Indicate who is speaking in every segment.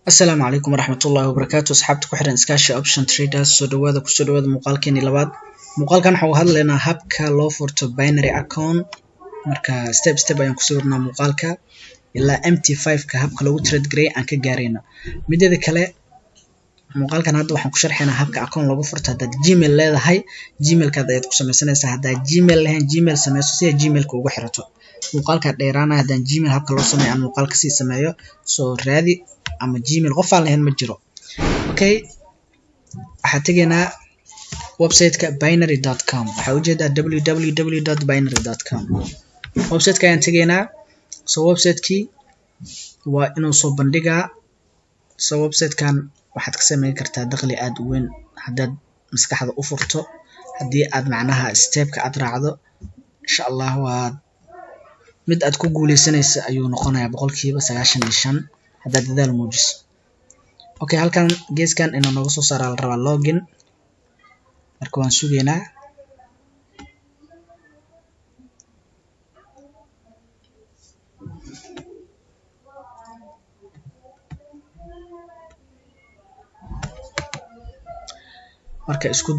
Speaker 1: Assalaamu calaykum waraxmatullaahi wabarakaatu asxaabta ku xiran iskaashi option traders kusoo dhawaada muuqaalkeeni labaad. Muuqaalkan waxaan u hadlaynaa habka loo furto binary account. Marka step ayaan ku sawirnaa muuqaalka ilaa MT5 ka habka lagu trade gareeyo aan ka gaarayno. Mideeda kale muuqaalkan hadda waxaan ku sharxaynaa habka account lagu furto. Haddaad Gmail leedahay Gmailkaad ayaad ku samaysanaysaa. Haddaad Gmail lahayn Gmail samayso si aad Gmailka ugu xirato. Muuqaalka dheeraana haddaan Gmail habka loo sameeyo aan muuqaalka sii sameeyo soo raadi ama Gmail qof aan lahayn ma jiro. Okay, waxaan tegaynaa website-ka binary.com. waxaa ujeedaa www.binary.com. website-ka ayaan tegaynaa. soo website-kii waa inuu soo bandhigaa. soo website-kan waxaad ka samayn kartaa dakhli aad u weyn haddaad maskaxda u furto. haddii aad macnaha step-ka aad raacdo insha Allah waa mid aad ku guuleysanaysa ayuu noqonayaa 95% haddaad dadaal muujiso. Okay, halkan geeskan inuu nooga soo saaraa la rabaa login. marka waan sugaynaa. marka isku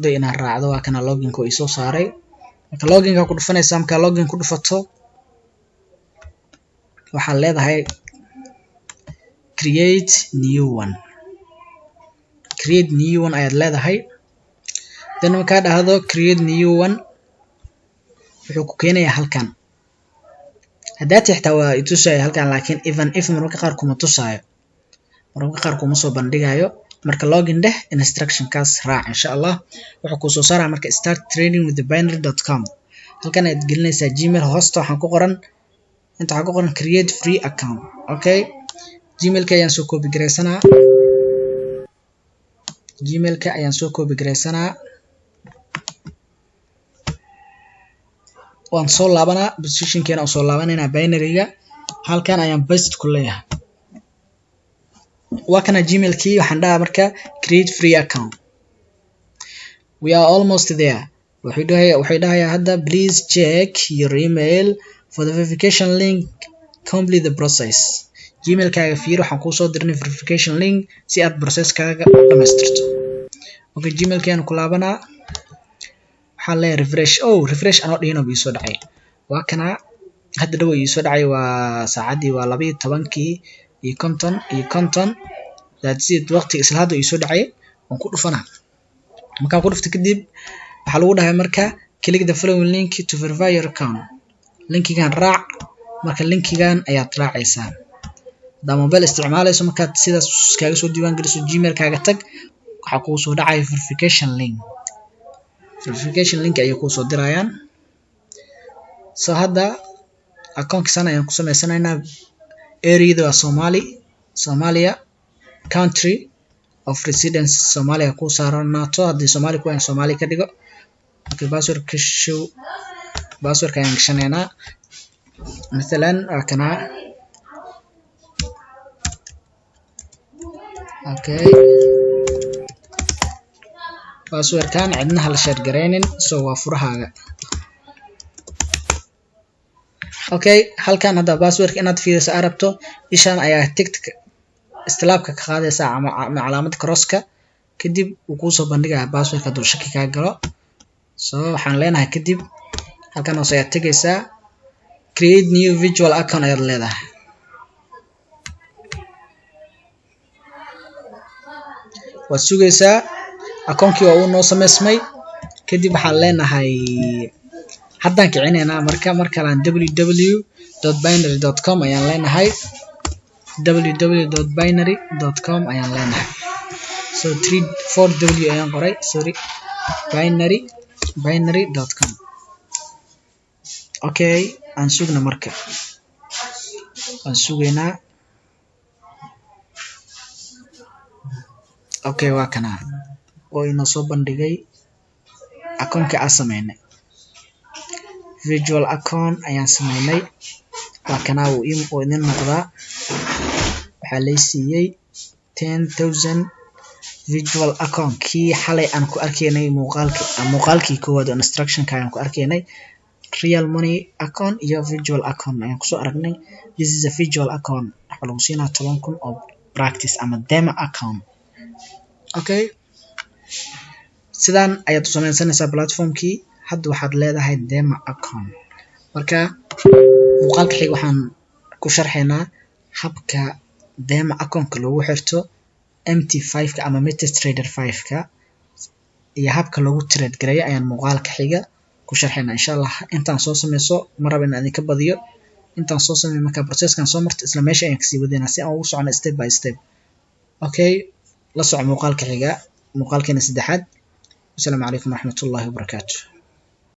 Speaker 1: day inaad raacdo. waa kana login-ka ii soo saaray. marka login-ka ku dhufanaysaa. marka login ku dhufato waxaad leedahay create new one ayaad leedahay. then markaa dhahdo create new one wuxuu ku keenayaa halkan. haddaad xitaa waa i tusaya halkan laakiin even if mararka qaar kuma tusaayo, mararka qaar kuma soo bandhigayo. marka login dheh instruction-kaas raac insha Allah wuxuu ku soo saaraa. marka start trading with the binary.com halkan ayaad gelinaysaa Gmail. hoosta waxaan ku qoran inta waxaa ku qoran create free account. okay, Gmail-ka ayaan soo copy gareysanaa. waan soo laabanaa position-keena oo soo laabanaynaa binary-ga. halkan ayaan paste ku leeyahay. waa kana Gmail-kii waxaan dhahaa marka create free account. we are almost there. waxay dhahayaa hadda please check your email for the verification link, complete the process. Gmail-kaaga fiir, waxaan kuu soo dirnay verification link si aad process-kaaga u dhamaystirto. okay, Gmail-kayaan ku laabanaa. waxaan leeyahay refresh anoo dhihinoo ii soo dhacay. waa kana hadda dhaw ii soo dhacay. waa saacadii waa 12:50 that's it. waqtiga isla hadda ii soo dhacay. waan ku dhufanaa. markaan ku dhufto kadib waxaa lagu dhahay marka click the following link to verify your account. linkigan raac. marka linkigan ayaad raacaysaa. haddaa mobile isticmaalayso markaad sidaas kaaga soo diiwaan geliso Gmail-kaaga tag. waxaa kuu soo dhacaya verification link ayay kuu soo dirayaan. soo hadda account-kiisana ayaan ku samaysanaynaa. area-da waa Somalia. country of residence Somalia kuu saaranaato. haddii Soomaali ku ahayn Soomaali ka dhigo. okay, password ayaan gashanaynaa. مثلا kana okay, password-kan cidna hala share gareynin. so waa furahaaga. okay, halkan hadda password-ka inaad fiiriso aad rabto ishaan ayaa istilaabka ka qaadaysaa ama calaamada crosska. kadib wuu kuu soo bandhigayaa password-ka hadduu shaki kaa galo. so waxaan leenahay kadib halkan hoose ayaad tegaysaa. create new virtual account ayaad leedahay. waad sugaysaa. account-kii waa uu noo samaysmay. kadib waxaan leenahay haddaan kicinaynaa mar kalaan www.binary.com ayaan leenahay. www.binary.com ayaan leenahay. so 4w ayaan qoray. sorry, binary.com. okay, aan sugna marka. waan sugaynaa. okay, waa kana oo inoo soo bandhigay account-ka aan sameynay. virtual account ayaan sameynay. waa kana uu idin noqdaa. waxaa lay siiyey 10,000 virtual account. kii xalay aan ku arkaynay muuqaalkii koowaad oo instruction-ka aan ku arkaynay. real money account iyo virtual account ayaan kusoo aragnay. this is a virtual account. waxaa lagu siinaa 10,000 oo practice ama demo account. Okay, sidaan ayaad u samaysanaysaa platformkii. hadda waxaad leedahay demo account. marka muuqaalka xiga waxaan ku sharxaynaa habka demo account-ka loogu xirto MT5-ka ama MetaTrader 5-ka iyo habka loogu trade gareeyo ayaan muuqaalka xiga ku sharxaynaa insha Allah. intaan soo sameyso ma rabo in aan idinka badiyo. intaan soo sameeyo marka processkan soo marto isla meesha ayaan kasii wadaynaa si aan ugu socono step by step. Okay, la soco muuqaalka xiga, muuqaalkeena saddexaad. Assalaamu calaykum waraxmatullaahi wabarakaatuh.